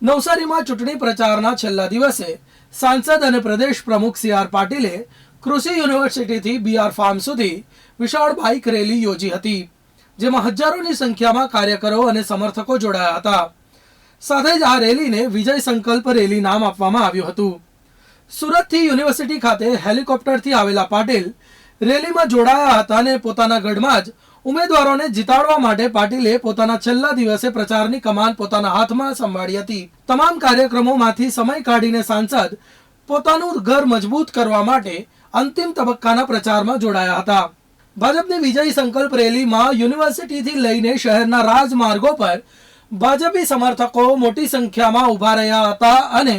નવસારીમાં ચૂંટણી પ્રચારના છેલ્લા દિવસે સાંસદ અને પ્રદેશ પ્રમુખ સી.આર. પાટીલે કૃષિ યુનિવર્સિટીથી બી.આર. ફાર્મ સુધી વિશાળ બાઇક રેલી યોજી હતી, જેમાં હજારોની સંખ્યામાં કાર્યકરો અને સમર્થકો જોડાયા હતા. સાથે જ આ રેલીને વિજય સંકલ્પ રેલી નામ આપવામાં આવ્યું હતું. સુરતથી યુનિવર્સિટી ખાતે હેલિકોપ્ટરથી આવેલા પાટીલ રેલીમાં જોડાયા હતા અને પોતાના ગઢમાં જ ઉમેદવારોને જીતાડવા માટે પાટીલે પોતાના છેલ્લા દિવસે પ્રચારની કમાન પોતાના હાથમાં સંભાળી હતી. તમામ કાર્યક્રમોમાંથી સમય કાઢીને સાંસદ પોતાનું ઘર મજબૂત કરવા માટે અંતિમ તબક્કાના પ્રચારમાં જોડાયા હતા. ભાજપની વિજય સંકલ્પ રેલીમાં યુનિવર્સિટીથી લઈને શહેરના રાજમાર્ગો પર ભાજપી સમર્થકો મોટી સંખ્યામાં ઉભા રહ્યા હતા અને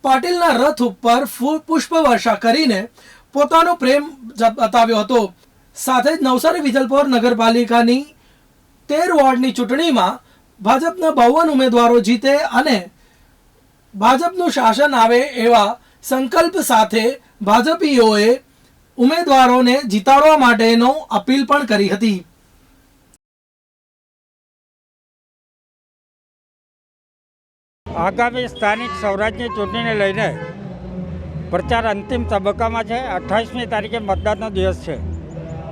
પાટીલના રથ ઉપર પુષ્પવર્ષા કરીને પોતાનો પ્રેમ બતાવ્યો હતો. સાથે જ નવસારી વિજલપોર નગરપાલિકાની 13 વોર્ડની ચૂંટણીમાં ભાજપના 52 ઉમેદવારો જીતે અને ભાજપનું શાસન આવે એવા સંકલ્પ સાથે ભાજપીઓએ ઉમેદવારોને જીતાડવા માટેનો અપીલ પણ કરી હતી. આગામી સ્થાનિક સ્વરાજ્યની ચૂંટણીને લઈને પ્રચાર અંતિમ તબક્કામાં છે. 28મી તારીખે મતદાનનો દિવસ છે.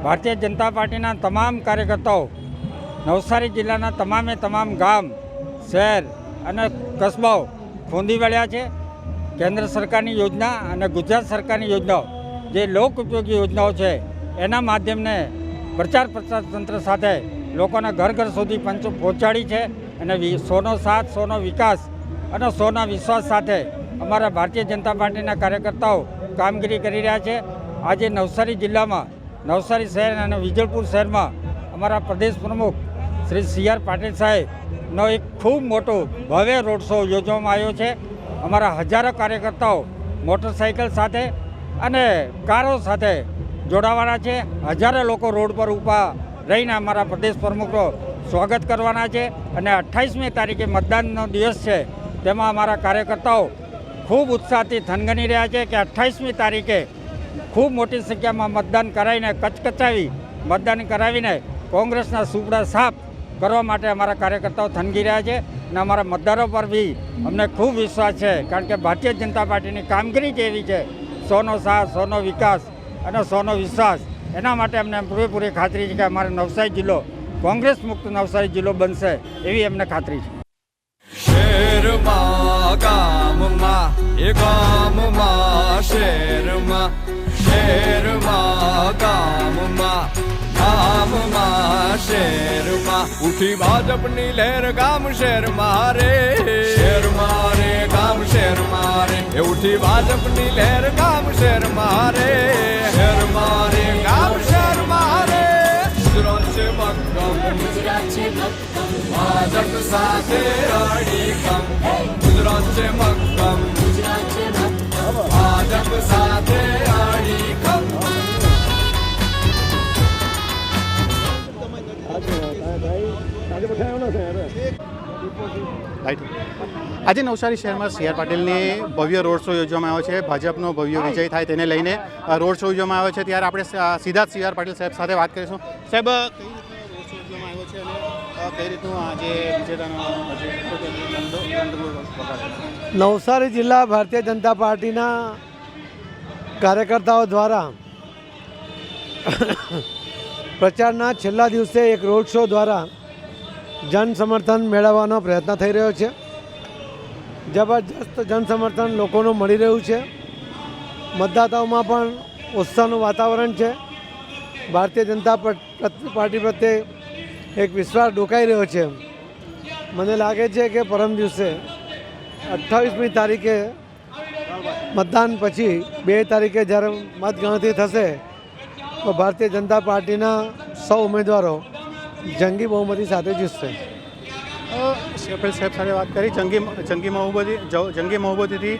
ભારતીય જનતા પાર્ટીના તમામ કાર્યકર્તાઓ નવસારી જિલ્લાના તમામ ગામ, શહેર અને કસ્બાઓ ખોંદી વળ્યા છે. કેન્દ્ર સરકારની યોજના અને ગુજરાત સરકારની યોજનાઓ, જે લોક ઉપયોગી યોજનાઓ છે, એના માધ્યમને પ્રચાર તંત્ર સાથે લોકોના ઘર સુધી પહોંચાડી છે. અને 100નો સાથ, 100નો વિકાસ અને 100ના વિશ્વાસ સાથે અમારા ભારતીય જનતા પાર્ટીના કાર્યકર્તાઓ કામગીરી કરી રહ્યા છે. આજે નવસારી જિલ્લામાં, નવસારી શહેર અને વિજલપુર શહેરમાં અમારા પ્રદેશ પ્રમુખ શ્રી સી.આર. પાટીલ સાહેબનો એક ખૂબ મોટો ભવ્ય રોડ શો યોજવામાં આવ્યો છે. અમારા હજારો કાર્યકર્તાઓ મોટરસાઇકલ સાથે અને કારો સાથે જોડાવાના છે. હજારો લોકો રોડ પર ઊભા રહીને અમારા પ્રદેશ પ્રમુખનો સ્વાગત કરવાના છે. અને 28મી તારીખે મતદાનનો દિવસ છે, તેમાં અમારા કાર્યકર્તાઓ ખૂબ ઉત્સાહથી થનગની રહ્યા છે કે 28મી તારીખે ખૂબ મોટી સંખ્યામાં મતદાન કરાવીને કચકચાવી મતદાન કરાવીને કોંગ્રેસના સુપડા સાફ કરવા માટે અમારા કાર્યકર્તાઓ થનગી રહ્યા છે. અને અમારા મતદારો પર બી અમને ખૂબ વિશ્વાસ છે, કારણ કે ભારતીય જનતા પાર્ટીની કામગીરી જ એવી છે. 100નો સાથ, 100નો વિકાસ અને 100નો વિશ્વાસ. એના માટે અમને પૂરેપૂરી ખાતરી છે કે અમારો નવસારી જિલ્લો કોંગ્રેસ મુક્ત નવસારી જિલ્લો બનશે, એવી અમને ખાતરી છે. શેરમાં ગામમાં એ ગામમાં શેરમાં, શેરમાં ગામમાં, ગામમાં શેરમાં ઉઠી ભાજપની લહેર ગામ શેરમાં રે, શેરમાં રે ગામ શેરમાં રે એ ઉઠી ભાજપની લહેર ગામ શેરમાં રે, શેરમાં રે ગામ શેરમાં રે. ગુજરાત છે મક્કમ, ગુજરાત છે મક્કમ, ભાજપ સાથે અડીખમ. ગુજરાત છે મક્કમ, ગુજરાત છે મક્કમ, ભાજપ સાથે અડીખમ. આજે નવસારી શહેરમાં સી.આર. પાટીલની ભવ્ય રોડ શો યોજવામાં આવ્યો છે. ભાજપનો ભવ્ય વિજય થાય તેને લઈને રોડ શો યોજવામાં આવ્યો છે. ત્યારે આપણે સીધા જ સી.આર. પાટીલ સાહેબ સાથે વાત કરીશું. સાહેબ, કઈ રીતનું આજે નવસારી જિલ્લા ભારતીય જનતા પાર્ટીના કાર્યકર્તાઓ દ્વારા પ્રચારના છેલ્લા દિવસે એક રોડ શો દ્વારા જન સમર્થન મેળવવાનો પ્રયત્ન થઈ રહ્યો છે. જબરજસ્ત જન સમર્થન લોકોનું મળી રહ્યું છે. મતદાતાઓમાં પણ ઉત્સાહનું વાતાવરણ છે. ભારતીય જનતા પાર્ટી પ્રત્યે એક વિશ્વાસ ડોકાઈ રહ્યો છે. મને લાગે છે કે પરમ દિવસે 28મી તારીખે મતદાન પછી 2 તારીખે જ્યારે મતગણતરી થશે તો ભારતીય જનતા પાર્ટીના 100 ઉમેદવારો જંગી બહુમતી સાથે જીતશે. પટેલ સાહેબ સાથે વાત કરી, જંગી બહુમતીથી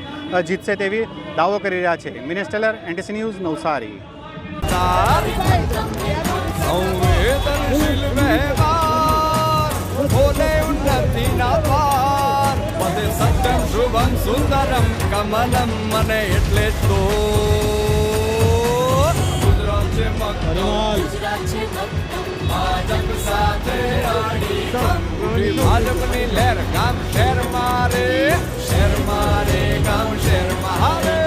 જીતશે તેવી દાવો કરી રહ્યા છે. Minesh Tailor, NTC news, Navsari. સંવેદનશીલ વ્યવહાર બોલે ઉન્નતિના દ્વાર, પદે સત્યમ શુભમ સુંદરમ કમલમ, મને એટલે તો ગુજરાત છે મક્કમ, ગુજરાત છે મક્કમ, ભાજપની લહેર ગામ શહેર મારે ગામ શહેર મારે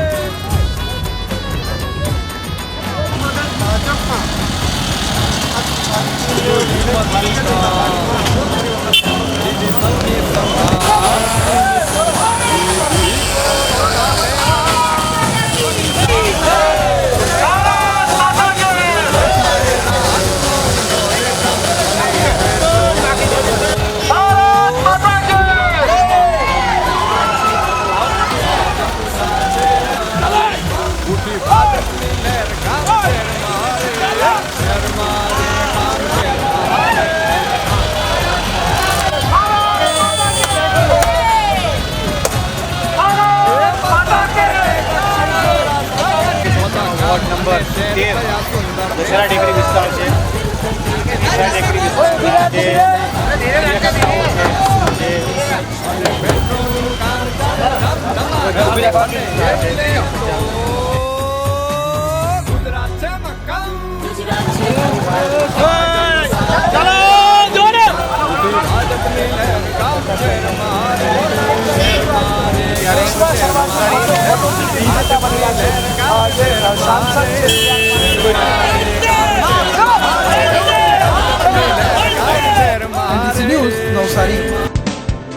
ભાજપની લહેર ગામ શહેર મારે ગામ શહેર મારે વોર્ડ નંબર 13 દશેરા ટેકરી વિસ્તાર છે. દશેરા ટેકરી વિસ્તારમાં જે કાર્યકર્તાઓ છે જે